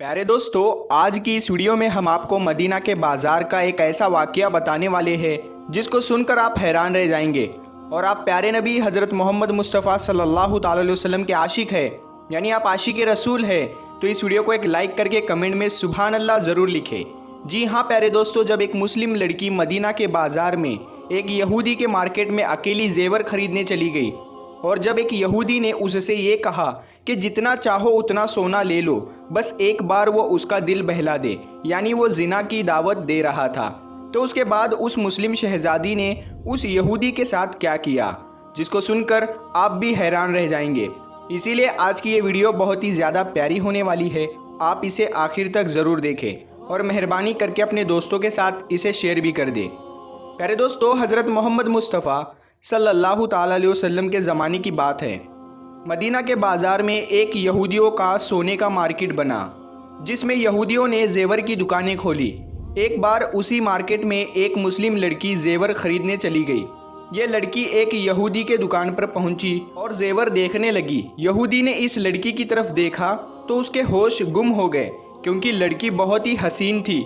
प्यारे दोस्तों, आज की इस वीडियो में हम आपको मदीना के बाज़ार का एक ऐसा वाक़या बताने वाले हैं जिसको सुनकर आप हैरान रह जाएंगे। और आप प्यारे नबी हज़रत मोहम्मद मुस्तफ़ा सल्लल्लाहु अलैहि वसल्लम के आशिक है, यानी आप आशिक रसूल है, तो इस वीडियो को एक लाइक करके कमेंट में सुभान अल्लाह ज़रूर लिखें। जी हाँ प्यारे दोस्तों, जब एक मुस्लिम लड़की मदीना के बाज़ार में एक यहूदी के मार्केट में अकेली जेवर खरीदने चली गई और जब एक यहूदी ने उससे ये कहा कि जितना चाहो उतना सोना ले लो, बस एक बार वो उसका दिल बहला दे, यानी वो जिना की दावत दे रहा था, तो उसके बाद उस मुस्लिम शहजादी ने उस यहूदी के साथ क्या किया, जिसको सुनकर आप भी हैरान रह जाएंगे। इसीलिए आज की ये वीडियो बहुत ही ज़्यादा प्यारी होने वाली है, आप इसे आखिर तक ज़रूर देखें और मेहरबानी करके अपने दोस्तों के साथ इसे शेयर भी कर दें। प्यारे दोस्तों, हज़रत मोहम्मद मुस्तफ़ा सल्लल्लाहु ताला अलैहि वसल्लम के ज़माने की बात है। मदीना के बाज़ार में एक यहूदियों का सोने का मार्केट बना, जिसमें यहूदियों ने जेवर की दुकानें खोली। एक बार उसी मार्केट में एक मुस्लिम लड़की जेवर खरीदने चली गई। ये लड़की एक यहूदी के दुकान पर पहुंची और जेवर देखने लगी। यहूदी ने इस लड़की की तरफ देखा तो उसके होश गुम हो गए, क्योंकि लड़की बहुत ही हसीन थी,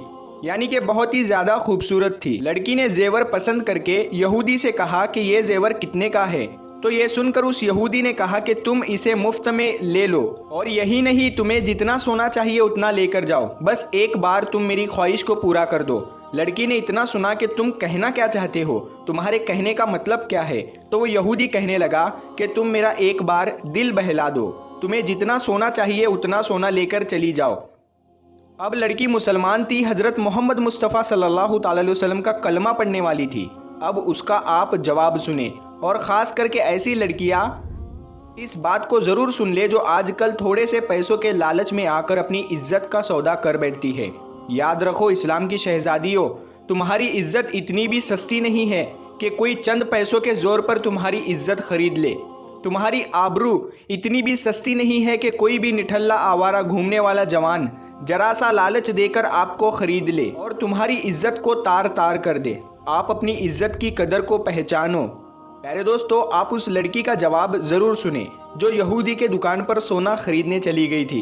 यानी कि बहुत ही ज़्यादा खूबसूरत थी। लड़की ने जेवर पसंद करके यहूदी से कहा कि ये जेवर कितने का है, तो ये सुनकर उस यहूदी ने कहा कि तुम इसे मुफ्त में ले लो, और यही नहीं, तुम्हें जितना सोना चाहिए उतना लेकर जाओ, बस एक बार तुम मेरी ख्वाहिश को पूरा कर दो। लड़की ने इतना सुना कि तुम कहना क्या चाहते हो, तुम्हारे कहने का मतलब क्या है। तो वो यहूदी कहने लगा कि तुम मेरा एक बार दिल बहला दो, तुम्हें जितना सोना चाहिए उतना सोना लेकर चली जाओ। अब लड़की मुसलमान थी, हज़रत मोहम्मद मुस्तफ़ा सल्लल्लाहु अलैहि वसल्लम का कलमा पढ़ने वाली थी। अब उसका आप जवाब सुने, और ख़ास करके ऐसी लड़कियां इस बात को ज़रूर सुन ले जो आजकल थोड़े से पैसों के लालच में आकर अपनी इज्जत का सौदा कर बैठती है। याद रखो इस्लाम की शहजादियों, तुम्हारी इज्जत इतनी भी सस्ती नहीं है कि कोई चंद पैसों के ज़ोर पर तुम्हारी इज्जत खरीद ले। तुम्हारी आबरू इतनी भी सस्ती नहीं है कि कोई भी निठल्ला आवारा घूमने वाला जवान जरा सा लालच देकर आपको खरीद ले और तुम्हारी इज्जत को तार तार कर दे। आप अपनी इज्जत की कदर को पहचानो। प्यारे दोस्तों, आप उस लड़की का जवाब ज़रूर सुने जो यहूदी के दुकान पर सोना खरीदने चली गई थी।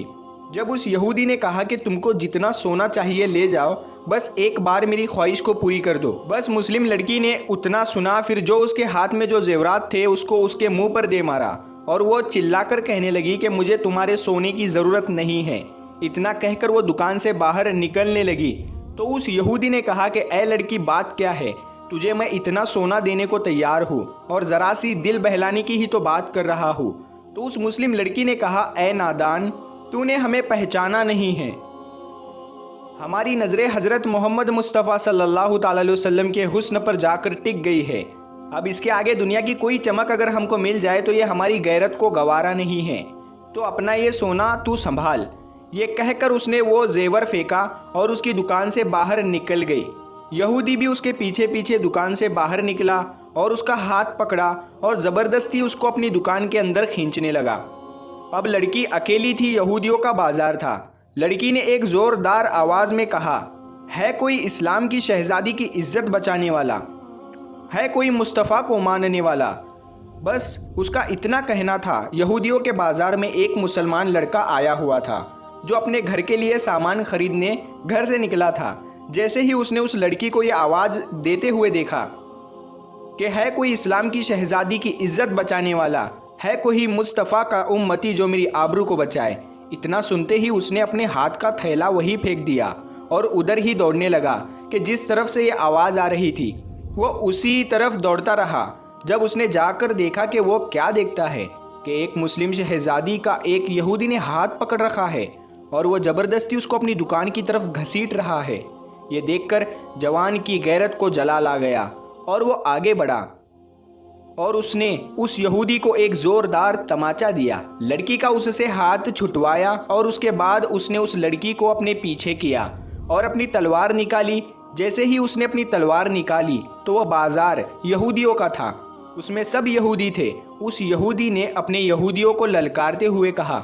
जब उस यहूदी ने कहा कि तुमको जितना सोना चाहिए ले जाओ, बस एक बार मेरी ख्वाहिश को पूरी कर दो, बस मुस्लिम लड़की ने उतना सुना, फिर जो उसके हाथ में जो जेवरात थे उसको उसके मुंह पर दे मारा और वो चिल्लाकर कहने लगी कि मुझे तुम्हारे सोने की ज़रूरत नहीं है। इतना कहकर वो दुकान से बाहर निकलने लगी। तो उस यहूदी ने कहा कि ऐ लड़की, बात क्या है, तुझे मैं इतना सोना देने को तैयार हूँ और ज़रा सी दिल बहलाने की ही तो बात कर रहा हूँ। तो उस मुस्लिम लड़की ने कहा, ऐ नादान, तूने हमें पहचाना नहीं है। हमारी नज़रें हज़रत मोहम्मद मुस्तफ़ा सल्लल्लाहु अलैहि वसल्लम के हुस्न पर जाकर टिक गई है। अब इसके आगे दुनिया की कोई चमक अगर हमको मिल जाए तो ये हमारी गैरत को गवारा नहीं है। तो अपना ये सोना तू संभाल। ये कहकर उसने वो जेवर फेंका और उसकी दुकान से बाहर निकल गई। यहूदी भी उसके पीछे पीछे दुकान से बाहर निकला और उसका हाथ पकड़ा और ज़बरदस्ती उसको अपनी दुकान के अंदर खींचने लगा। अब लड़की अकेली थी, यहूदियों का बाजार था। लड़की ने एक ज़ोरदार आवाज़ में कहा, है कोई इस्लाम की शहजादी की इज्जत बचाने वाला, है कोई मुस्तफ़ा को मानने वाला। बस उसका इतना कहना था। यहूदियों के बाजार में एक मुसलमान लड़का आया हुआ था जो अपने घर के लिए सामान खरीदने घर से निकला था। जैसे ही उसने उस लड़की को ये आवाज़ देते हुए देखा कि है कोई इस्लाम की शहजादी की इज्जत बचाने वाला, है कोई मुस्तफ़ा का उम्मती जो मेरी आबरू को बचाए, इतना सुनते ही उसने अपने हाथ का थैला वही फेंक दिया और उधर ही दौड़ने लगा कि जिस तरफ से ये आवाज़ आ रही थी वो उसी तरफ दौड़ता रहा। जब उसने जाकर देखा कि वो क्या देखता है कि एक मुस्लिम शहजादी का एक यहूदी ने हाथ पकड़ रखा है और वो ज़बरदस्ती उसको अपनी दुकान की तरफ घसीट रहा है। ये देखकर जवान की गैरत को जलाल आ गया और वो आगे बढ़ा और उसने उस यहूदी को एक ज़ोरदार तमाचा दिया। लड़की का उससे हाथ छुटवाया और उसके बाद उसने उस लड़की को अपने पीछे किया और अपनी तलवार निकाली। जैसे ही उसने अपनी तलवार निकाली तो वह बाजार यहूदियों का था, उसमें सब यहूदी थे। उस यहूदी ने अपने यहूदियों को ललकारते हुए कहा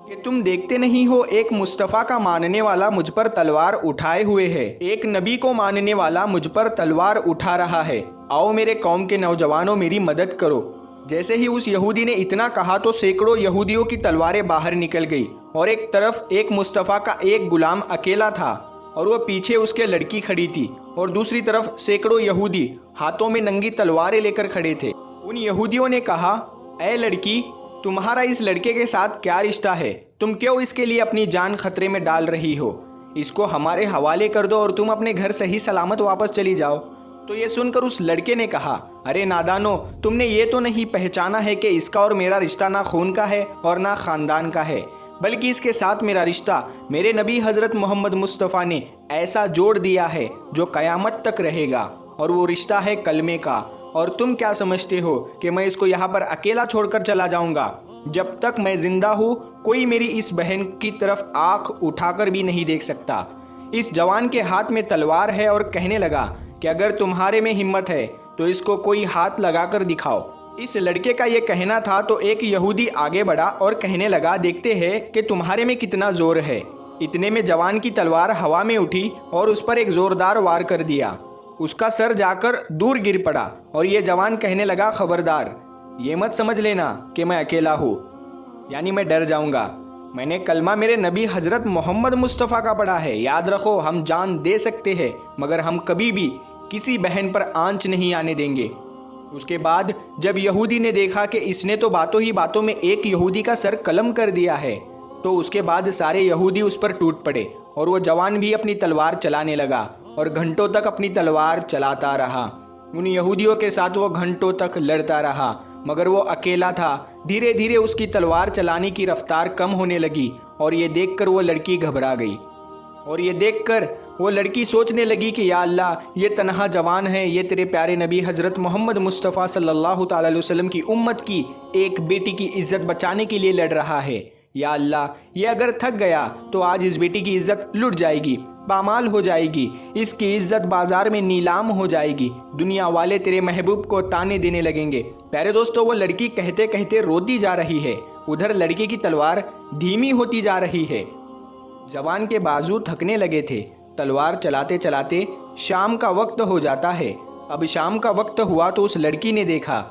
कि तुम देखते नहीं हो, एक मुस्तफ़ा का मानने वाला मुझ पर तलवार उठाए हुए है, एक नबी को मानने वाला मुझ पर तलवार उठा रहा है। आओ मेरे कौम के नौजवानों, मेरी मदद करो। जैसे ही उस यहूदी ने इतना कहा तो सैकड़ों यहूदियों की तलवारें बाहर निकल गई اور ایک طرف ایک مصطفیٰ کا ایک غلام اکیلا تھا اور وہ پیچھے اس کے لڑکی کھڑی تھی، اور دوسری طرف سینکڑوں یہودی ہاتھوں میں ننگی تلواریں لے کر کھڑے تھے۔ ان یہودیوں نے کہا، اے لڑکی، تمہارا اس لڑکے کے ساتھ کیا رشتہ ہے؟ تم کیوں اس کے لیے اپنی جان خطرے میں ڈال رہی ہو؟ اس کو ہمارے حوالے کر دو اور تم اپنے گھر صحیح سلامت واپس چلی جاؤ۔ تو یہ سن کر اس لڑکے نے کہا، ارے نادانو، تم نے یہ تو نہیں پہچانا ہے کہ اس کا اور میرا رشتہ نہ خون کا ہے اور نہ خاندان کا ہے، بلکہ اس کے ساتھ میرا رشتہ میرے نبی حضرت محمد مصطفیٰ نے ایسا جوڑ دیا ہے جو قیامت تک رہے گا، اور وہ رشتہ ہے کلمے کا۔ اور تم کیا سمجھتے ہو کہ میں اس کو یہاں پر اکیلا چھوڑ کر چلا جاؤں گا؟ جب تک میں زندہ ہوں کوئی میری اس بہن کی طرف آنکھ اٹھا کر بھی نہیں دیکھ سکتا۔ اس جوان کے ہاتھ میں تلوار ہے اور کہنے لگا کہ اگر تمہارے میں ہمت ہے تو اس کو کوئی ہاتھ لگا کر دکھاؤ۔ اس لڑکے کا یہ کہنا تھا تو ایک یہودی آگے بڑھا اور کہنے لگا، دیکھتے ہیں کہ تمہارے میں کتنا زور ہے۔ اتنے میں جوان کی تلوار ہوا میں اٹھی اور اس پر ایک زوردار وار کر دیا۔ اس کا سر جا کر دور گر پڑا اور یہ جوان کہنے لگا، خبردار، یہ مت سمجھ لینا کہ میں اکیلا ہوں، یعنی میں ڈر جاؤں گا۔ میں نے کلمہ میرے نبی حضرت محمد مصطفیٰ کا پڑھا ہے۔ یاد رکھو، ہم جان دے سکتے ہیں مگر ہم کبھی بھی کسی بہن پر آنچ نہیں آنے دیں گے۔ اس کے بعد جب یہودی نے دیکھا کہ اس نے تو باتوں ہی باتوں میں ایک یہودی کا سر قلم کر دیا ہے، تو اس کے بعد سارے یہودی اس پر ٹوٹ پڑے اور وہ جوان بھی اپنی تلوار چلانے لگا اور گھنٹوں تک اپنی تلوار چلاتا رہا۔ ان یہودیوں کے ساتھ وہ گھنٹوں تک لڑتا رہا مگر وہ اکیلا تھا۔ دھیرے دھیرے اس کی تلوار چلانے کی رفتار کم ہونے لگی اور یہ دیکھ کر وہ لڑکی گھبرا گئی، اور یہ دیکھ کر وہ لڑکی سوچنے لگی کہ یا اللہ، یہ تنہا جوان ہے، یہ تیرے پیارے نبی حضرت محمد مصطفیٰ صلی اللہ تعالی علیہ وسلم کی امت کی ایک بیٹی کی عزت بچانے کے لیے لڑ رہا ہے۔ یا اللہ، یہ اگر تھک گیا تو آج اس بیٹی کی عزت لٹ جائے گی، پامال ہو جائے گی، اس کی عزت بازار میں نیلام ہو جائے گی، دنیا والے تیرے محبوب کو تانے دینے لگیں گے۔ پیارے دوستو، وہ لڑکی کہتے کہتے روتی جا رہی ہے، ادھر لڑکی کی تلوار دھیمی ہوتی جا رہی ہے۔ جوان کے بازو تھکنے لگے تھے، تلوار چلاتے چلاتے شام کا وقت ہو جاتا ہے۔ اب شام کا وقت ہوا تو اس لڑکی نے دیکھا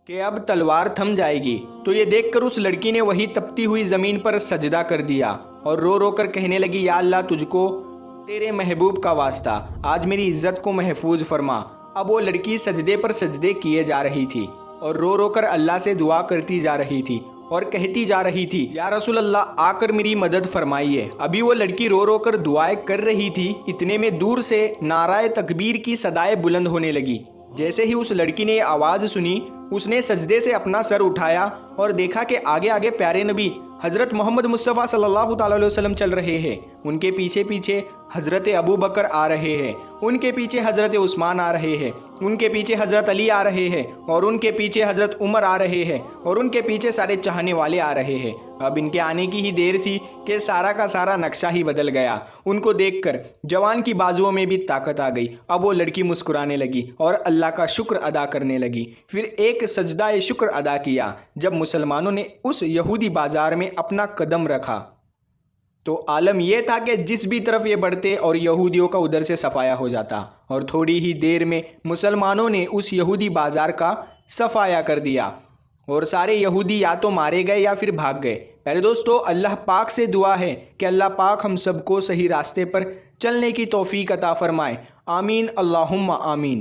کہ اب تلوار تھم جائے گی، تو یہ دیکھ کر اس لڑکی نے وہی تپتی ہوئی زمین پر سجدہ کر دیا اور رو رو کر کہنے لگی، یا اللہ، تجھ کو تیرے محبوب کا واسطہ آج میری عزت کو محفوظ فرما۔ اب وہ لڑکی سجدے پر سجدے کیے جا رہی تھی اور رو رو کر اللہ سے دعا کرتی جا رہی تھی اور کہتی جا رہی تھی، یا رسول اللہ، آ کر میری مدد فرمائیے۔ ابھی وہ لڑکی رو رو کر دعائیں کر رہی تھی، اتنے میں دور سے نعرہ تکبیر کی صدائیں بلند ہونے لگی۔ جیسے ہی اس لڑکی نے یہ آواز سنی، اس نے سجدے سے اپنا سر اٹھایا اور دیکھا کہ آگے آگے پیارے نبی حضرت محمد مصطفیٰ صلی اللہ تعالی علیہ وسلم چل رہے ہیں، ان کے پیچھے پیچھے حضرت ابو بکر آ رہے ہیں، ان کے پیچھے حضرت عثمان آ رہے ہیں، ان کے پیچھے حضرت علی آ رہے ہیں، اور ان کے پیچھے حضرت عمر آ رہے ہیں، اور ان کے پیچھے سارے چاہنے والے آ رہے ہیں۔ اب ان کے آنے کی ہی دیر تھی کہ سارا کا سارا نقشہ ہی بدل گیا۔ ان کو دیکھ کر جوان کی بازوؤں میں بھی طاقت آ گئی۔ اب وہ لڑکی مسکرانے لگی اور اللہ کا شکر ادا کرنے لگی۔ پھر ایک سجدہ شکر ادا کیا۔ جب مسلمانوں نے اس یہودی بازار میں اپنا قدم رکھا تو عالم یہ تھا کہ جس بھی طرف یہ بڑھتے اور یہودیوں کا ادھر سے صفایا ہو جاتا، اور تھوڑی ہی دیر میں مسلمانوں نے اس یہودی بازار کا صفایا کر دیا اور سارے یہودی یا تو مارے گئے یا پھر بھاگ گئے۔ میرے دوستو، اللہ پاک سے دعا ہے کہ اللہ پاک ہم سب کو صحیح راستے پر چلنے کی توفیق عطا فرمائے۔ آمین، اللہم آمین۔